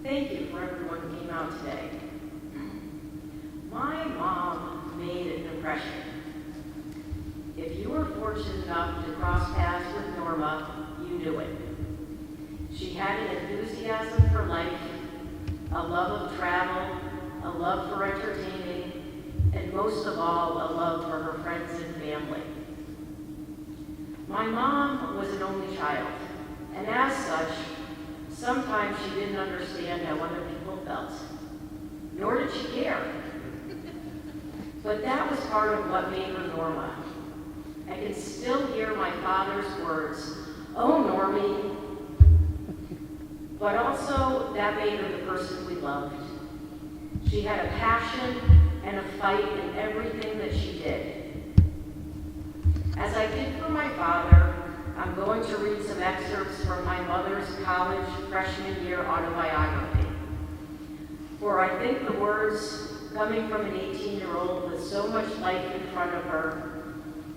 Thank you for everyone who came out today. My mom made an impression. If you were fortunate enough to cross paths with Norma, you knew it. She had an enthusiasm for life, a love of travel, a love for entertaining, and most of all, a love for her friends and family. My mom was an only child, and as such, sometimes she didn't understand how other people felt, nor did she care. But that was part of what made her Norma. I can still hear my father's words, "Oh, Normie," but also that made her the person we loved. She had a passion and a fight in everything that she did. As I did for my father, I'm going to read some excerpts from my mother's college freshman year autobiography. For I think the words coming from an 18-year-old with so much life in front of her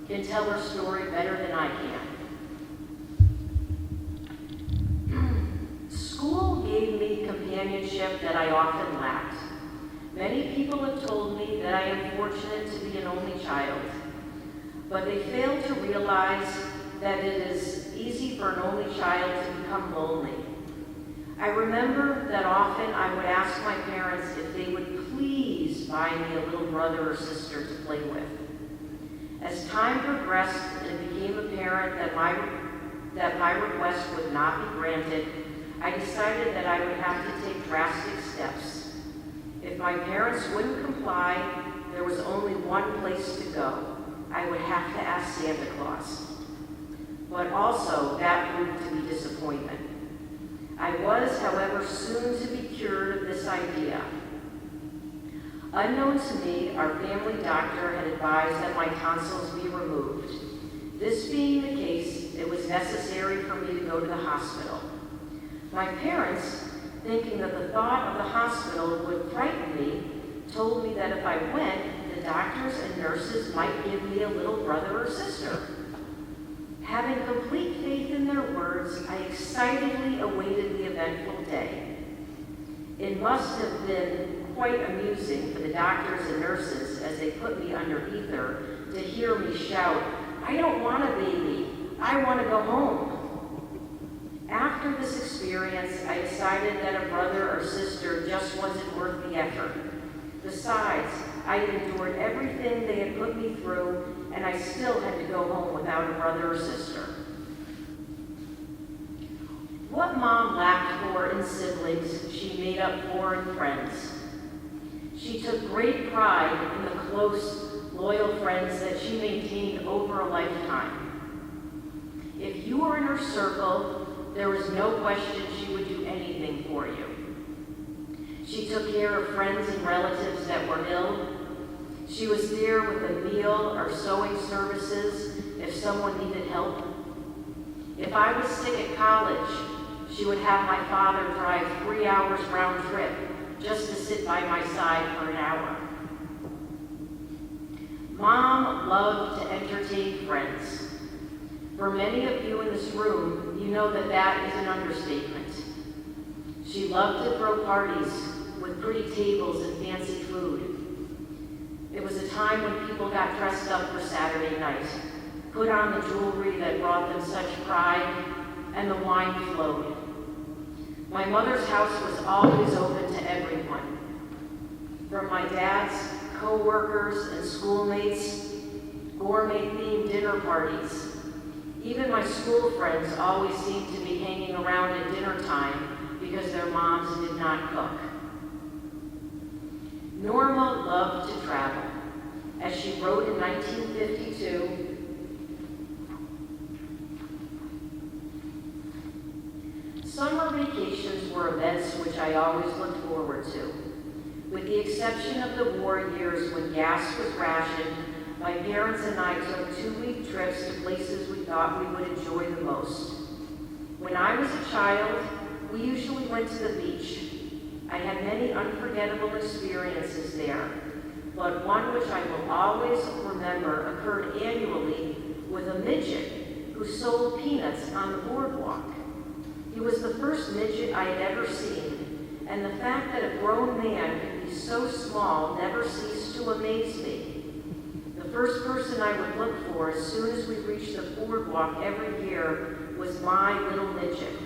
can tell her story better than I can. School gave me companionship that I often lacked. Many people have told me that I am fortunate to be an only child, but they fail to realize that it is easy for an only child to become lonely. I remember that often I would ask my parents if they would please buy me a little brother or sister to play with. As time progressed and it became apparent that my request would not be granted, I decided that I would have to take drastic steps. If my parents wouldn't comply, there was only one place to go. I would have to ask Santa Claus. But also, that proved to be disappointment. I was, however, soon to be cured of this idea. Unknown to me, our family doctor had advised that my tonsils be removed. This being the case, it was necessary for me to go to the hospital. My parents, thinking that the thought of the hospital would frighten me, told me that if I went, the doctors and nurses might give me a little brother or sister. Having complete faith in their words, I excitedly awaited the eventful day. It must have been quite amusing for the doctors and nurses as they put me under ether to hear me shout, "I don't want a baby, I want to go home." After this experience, I decided that a brother or sister just wasn't worth the effort. Besides, I had endured everything they had put me through, and I still had to go home without a brother or sister. What Mom lacked for in siblings, she made up for in friends. She took great pride in the close, loyal friends that she maintained over a lifetime. If you were in her circle, there was no question she would do anything for you. She took care of friends and relatives that were ill. She was there with a meal or sewing services if someone needed help. If I was sick at college, she would have my father drive 3 hours round trip just to sit by my side for an hour. Mom loved to entertain friends. For many of you in this room, you know that that is an understatement. She loved to throw parties with pretty tables and fancy food. It was a time when people got dressed up for Saturday night, put on the jewelry that brought them such pride, and the wine flowed. My mother's house was always open to everyone. From my dad's co-workers and schoolmates, gourmet-themed dinner parties. Even my school friends always seemed to be hanging around at dinner time because their moms did not cook. Norma loved to travel. As she wrote in 1952, summer vacations were events which I always looked forward to. With the exception of the war years when gas was rationed, my parents and I took 2-week trips to places we thought we would enjoy the most. When I was a child, we usually went to the beach. I had many unforgettable experiences there, but one which I will always remember occurred annually with a midget who sold peanuts on the boardwalk. He was the first midget I had ever seen, and the fact that a grown man could be so small never ceased to amaze me. The first person I would look for as soon as we reached the boardwalk every year was my little midget.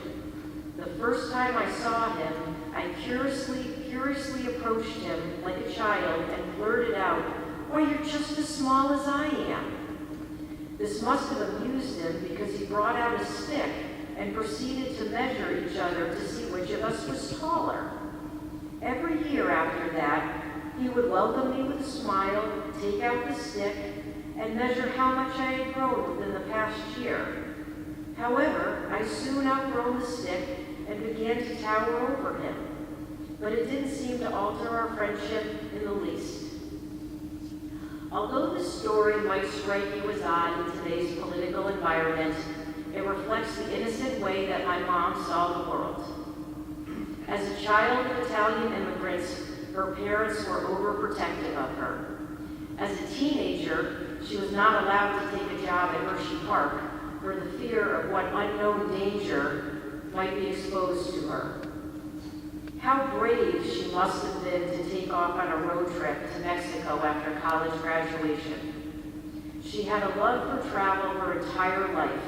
The first time I saw him, I curiously approached him like a child and blurted out, "Why, you're just as small as I am." This must have amused him because he brought out a stick and proceeded to measure each other to see which of us was taller. Every year after that, he would welcome me with a smile, take out the stick, and measure how much I had grown within the past year. However, I soon outgrown the stick and began to tower over him, but it didn't seem to alter our friendship in the least. Although this story might strike you as odd in today's political environment, it reflects the innocent way that my mom saw the world. As a child of Italian immigrants, her parents were overprotective of her. As a teenager, she was not allowed to take a job at Hershey Park for the fear of what unknown danger might be exposed to her. How brave she must have been to take off on a road trip to Mexico after college graduation. She had a love for travel her entire life,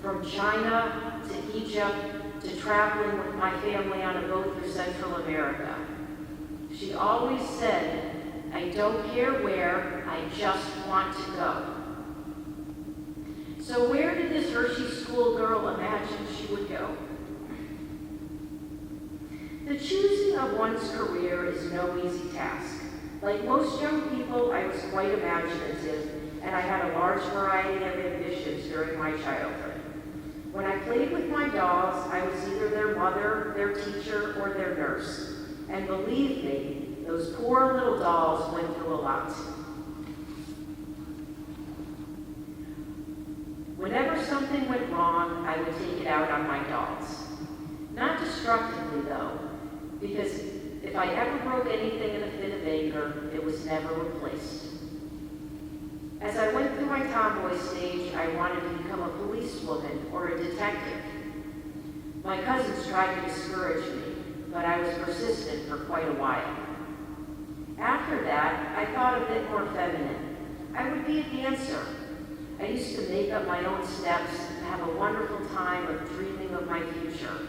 from China to Egypt to traveling with my family on a boat through Central America. She always said, "I don't care where, I just want to go." So where did this Hershey schoolgirl imagine she would go? The choosing of one's career is no easy task. Like most young people, I was quite imaginative, and I had a large variety of ambitions during my childhood. When I played with my dolls, I was either their mother, their teacher, or their nurse. And believe me, those poor little dolls went through a lot. Whenever something went wrong, I would take it out on my dolls. Not destructively, though, because if I ever broke anything in a fit of anger, it was never replaced. As I went through my tomboy stage, I wanted to become a policewoman or a detective. My cousins tried to discourage me, but I was persistent for quite a while. After that, I thought a bit more feminine. I would be a dancer. I used to make up my own steps and have a wonderful time of dreaming of my future.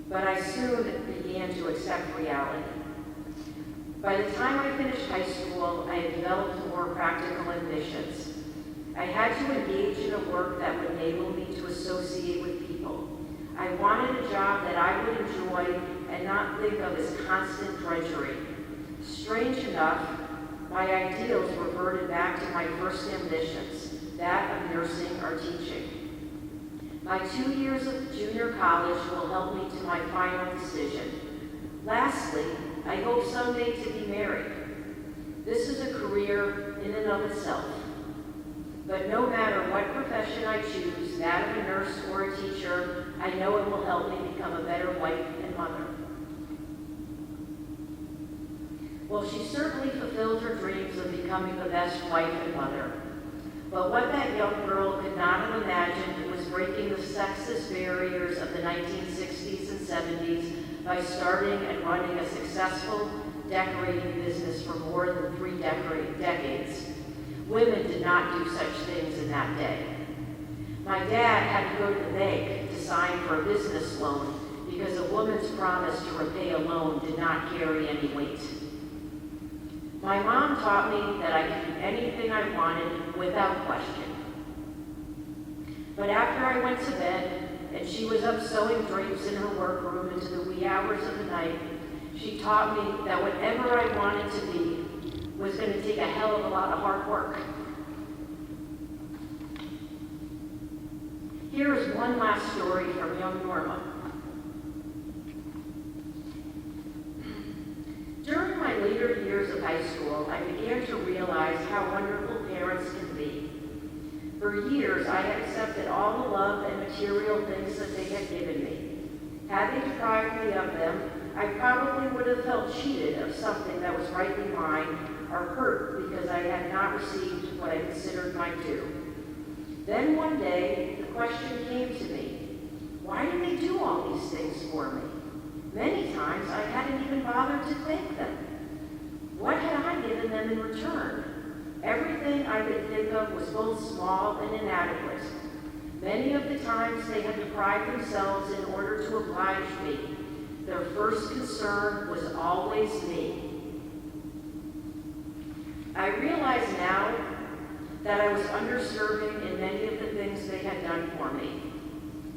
But I soon began to accept reality. By the time I finished high school, I had developed more practical ambitions. I had to engage in a work that would enable me to associate with people. I wanted a job that I would enjoy and not think of as constant drudgery. Strange enough, my ideals reverted back to my first ambitions, that of nursing or teaching. My 2 years of junior college will help me to my final decision. Lastly, I hope someday to be married. This is a career in and of itself. But no matter what profession I choose, that of a nurse or a teacher, I know it will help me become a better wife and mother. Well, she certainly fulfilled her dreams of becoming the best wife and mother. But what that young girl could not have imagined was breaking the sexist barriers of the 1960s and 70s by starting and running a successful decorating business for more than 3 decades. Women did not do such things in that day. My dad had to go to the bank to sign for a business loan because a woman's promise to repay a loan did not carry any weight. My mom taught me that I could do anything I wanted without question. But after I went to bed, and she was up sewing drapes in her workroom into the wee hours of the night, she taught me that whatever I wanted to be was going to take a hell of a lot of hard work. Here is one last story from young Norma. During my later years of high school, I began to realize how wonderful parents can be. For years, I had accepted all the love and material things that they had given me. Had they deprived me of them, I probably would have felt cheated of something that was rightly mine, or hurt because I had not received what I considered my due. Then one day, the question came to me, why did they do all these things for me? Many times bothered to thank them. What had I given them in return? Everything I could think of was both small and inadequate. Many of the times they had deprived themselves in order to oblige me. Their first concern was always me. I realize now that I was underserving in many of the things they had done for me.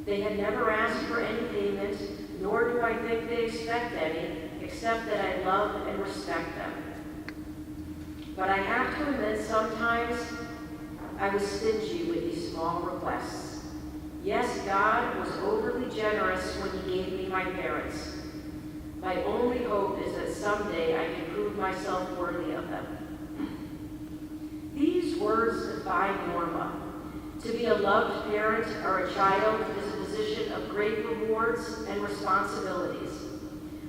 They had never asked for any payment, nor do I think they expect any, except that I love and respect them. But I have to admit, sometimes I was stingy with these small requests. Yes, God was overly generous when he gave me my parents. My only hope is that someday I can prove myself worthy of them. These words define Norma. To be a loved parent or a child is a position of great rewards and responsibilities.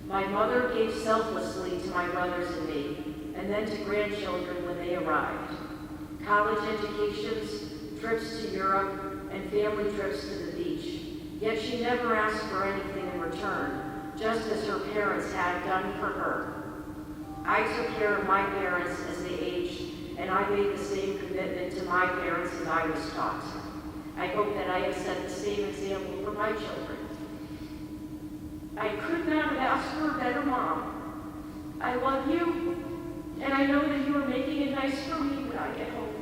My mother gave selflessly to my brothers and me, and then to grandchildren when they arrived. College educations, trips to Europe, and family trips to the beach. Yet she never asked for anything in return, just as her parents had done for her. I took care of my parents as they aged, and I made the same commitment to my parents as I was taught. I hope that I have set the same example for my children. I could not have asked for a better mom. I love you, and I know that you are making it nice for me when I get home.